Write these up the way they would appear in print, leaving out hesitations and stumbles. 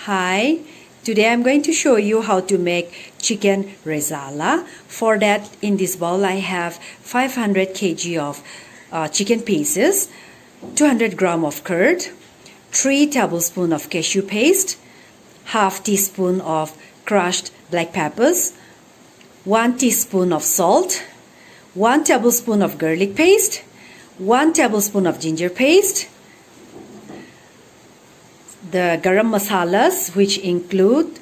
Hi, today I'm going to show you how to make chicken rezala. For that, in this bowl I have 500 kg of chicken pieces, 200 gram of curd, 3 tablespoons of cashew paste, half teaspoon of crushed black peppers, 1 teaspoon of salt, 1 tablespoon of garlic paste, 1 tablespoon of ginger paste, the garam masalas, which include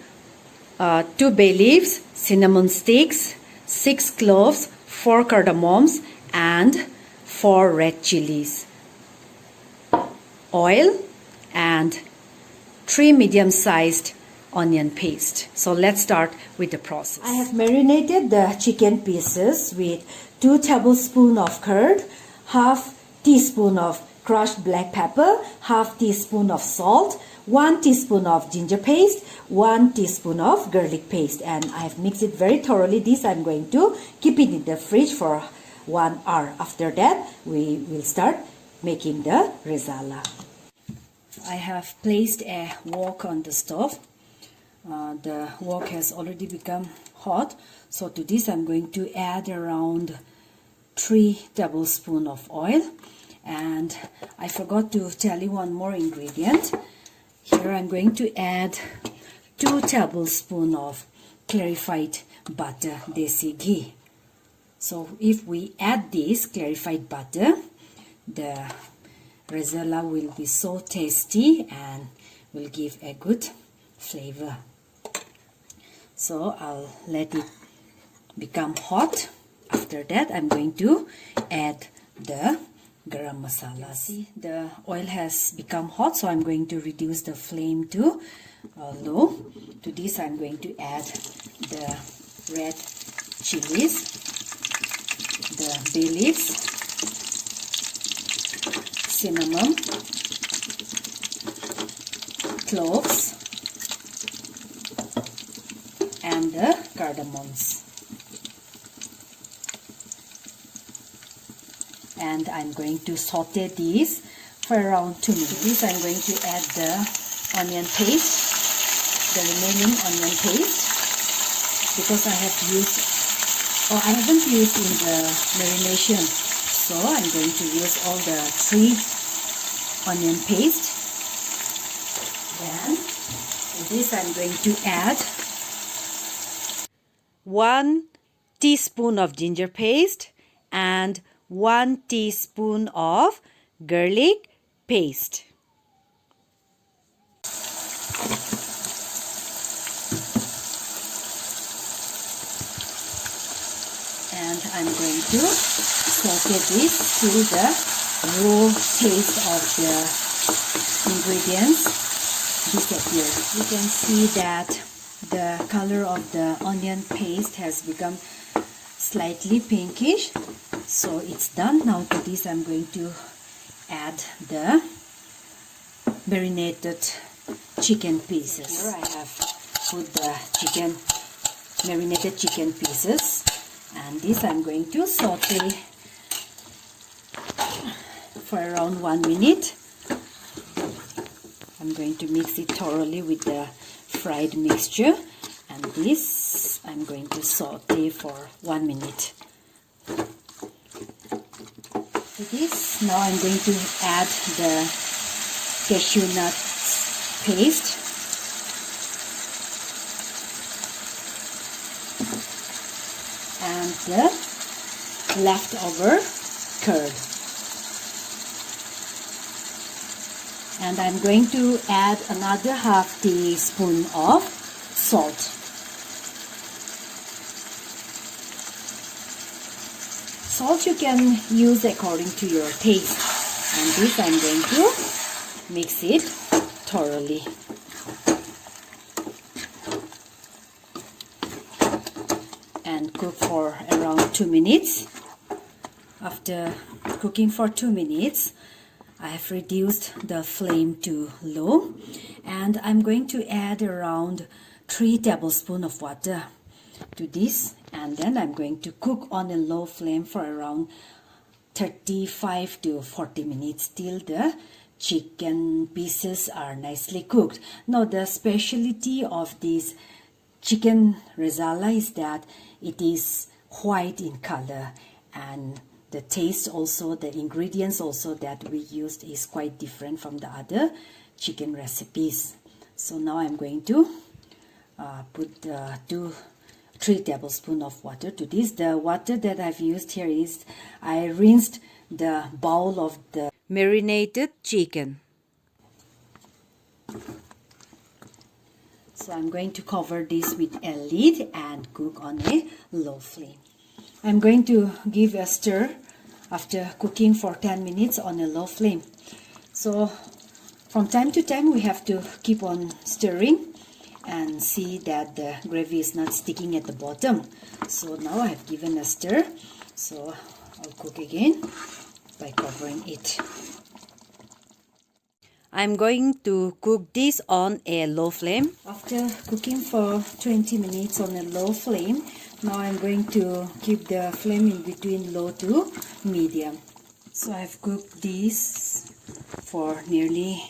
2 bay leaves, cinnamon sticks, 6 cloves, 4 cardamoms, and 4 red chilies, oil, and 3 medium-sized onion paste. So let's start with the process. I have marinated the chicken pieces with 2 tablespoons of curd, half teaspoon of crushed black pepper, half teaspoon of salt, 1 teaspoon of ginger paste, 1 teaspoon of garlic paste, and I have mixed it very thoroughly. This I'm going to keep it in the fridge for 1 hour. After that, we will start making the rezala. I have placed a wok on the stove. The wok has already become hot, so to this I'm going to add around 3 tablespoons of oil. And I forgot to tell you one more ingredient. Here I'm going to add 2 tablespoons of clarified butter, desi ghee. So if we add this clarified butter, the rezala will be so tasty and will give a good flavor. So I'll let it become hot. After that, I'm going to add the garam masala. See, the oil has become hot, so I'm going to reduce the flame to low. To this, I'm going to add the red chilies, the bay leaves, cinnamon, cloves, and the cardamoms. And I'm going to saute these for around 2 minutes. This I'm going to add the onion paste, the remaining onion paste, because I haven't used in the marination. So I'm going to use all the 3 onion paste. Then to this I'm going to add 1 teaspoon of ginger paste and 1 teaspoon of garlic paste. And I'm going to saute this till the raw taste of the ingredients disappears. You can see that the color of the onion paste has become slightly pinkish. So it's done. Now to this I'm going to add the marinated chicken pieces. Here I have put the marinated chicken pieces, and this I'm going to saute for around 1 minute. I'm going to mix it thoroughly with the fried mixture, and this I'm going to saute for 1 minute. To this, now I'm going to add the cashew nut paste, and the leftover curd. And I'm going to add another half teaspoon of salt. Salt you can use according to your taste, and this I'm going to mix it thoroughly. And cook for around 2 minutes. After cooking for 2 minutes, I have reduced the flame to low, and I'm going to add around 3 tablespoons of water to this, and then I'm going to cook on a low flame for around 35 to 40 minutes till the chicken pieces are nicely cooked. Now the specialty of this chicken rezala is that it is white in color, and the taste also, the ingredients also that we used is quite different from the other chicken recipes. So now I'm going to put 3 tablespoons of water to this. The water that I've used here is, I rinsed the bowl of the marinated chicken. So I'm going to cover this with a lid and cook on a low flame. I'm going to give a stir after cooking for 10 minutes on a low flame. So from time to time we have to keep on stirring and see that the gravy is not sticking at the bottom. So now I've given a stir. So I'll cook again by covering it. I'm going to cook this on a low flame. After cooking for 20 minutes on a low flame, now I'm going to keep the flame in between low to medium. So I've cooked this for nearly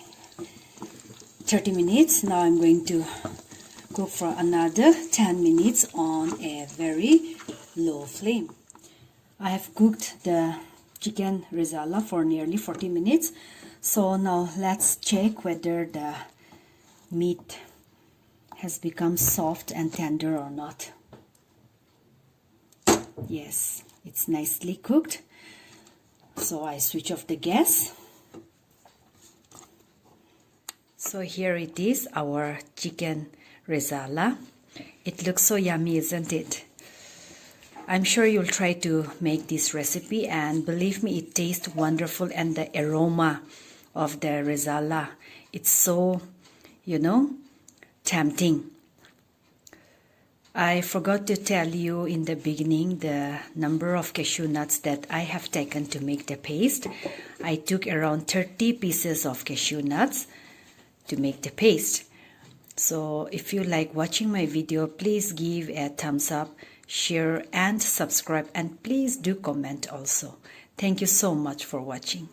30 minutes. Now I'm going to cook for another 10 minutes on a very low flame. I have cooked the chicken rezala for nearly 40 minutes. So now let's check whether the meat has become soft and tender or not. Yes, it's nicely cooked. So I switch off the gas. So here it is, our chicken rezala. It looks so yummy, isn't it? I'm sure you'll try to make this recipe, and believe me, it tastes wonderful, and the aroma of the rezala, it's so, tempting. I forgot to tell you in the beginning the number of cashew nuts that I have taken to make the paste. I took around 30 pieces of cashew nuts to make the paste. So if you like watching my video, please give a thumbs up, share and subscribe, and please do comment also. Thank you so much for watching.